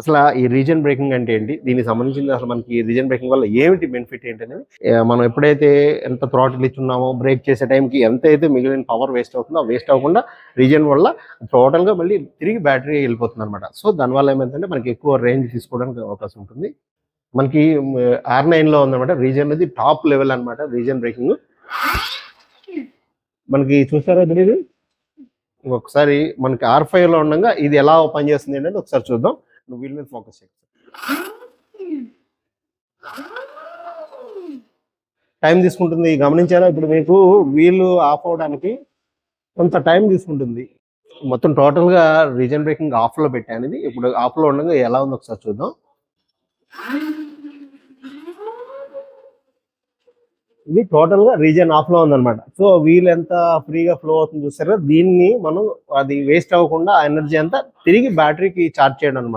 అసలు ఈ reason breaking అంటే ఏంటి, దీనికి సంబంధించింది అసలు మనకి రీజన్ బ్రేకింగ్ వల్ల ఏమిటి బెనిఫిట్ ఏంటి అనేది, మనం ఎప్పుడైతే ఎంత థ్రాటిల్ ఇచ్చున్నామో బ్రేక్ చేసే టైంకి ఎంత అయితే మిగిలిన పవర్ వేస్ట్ అవుతుందో ఆ వేస్ట్ అవ్వకుండా రీజన్ వల్ల టోటల్గా మళ్ళీ తిరిగి బ్యాటరీ వెళ్ళిపోతుంది అనమాట. సో దానివల్ల ఏమైందంటే మనకి ఎక్కువ రేంజ్ తీసుకోవడానికి అవకాశం ఉంటుంది. మనకి R9లో ఉందన్నమాట రీజన్ అనేది టాప్ లెవెల్ అనమాట రీజన్ బ్రేకింగ్. మనకి చూసారా తెలియదు, ఒకసారి మనకి R5లో ఉండగా ఇది ఎలా పనిచేస్తుంది ఏంటంటే ఒకసారి చూద్దాం. నువ్వు వీల్ మీద ఫోకస్ చేయి. టైం తీసుకుంటుంది, గమనించారా? ఇప్పుడు మీకు వీల్ ఆఫ్ అవడానికి కొంత టైం తీసుకుంటుంది. మొత్తం టోటల్గా రీజన్ బ్రేకింగ్ ఆఫ్లో పెట్టాను. ఇది ఇప్పుడు ఆఫ్లో ఉండగా ఎలా ఉందో ఒకసారి చూద్దాం. ఇది టోటల్ గా రీజన్ ఆఫ్ లో ఉందన్నమాట. సో వీల్ ఎంత ఫ్రీగా ఫ్లో అవుతుంది చూసారా, దీన్ని మనం అది వేస్ట్ అవ్వకుండా ఆ ఎనర్జీ అంతా తిరిగి బ్యాటరీకి చార్జ్ చేయడం అనమాట.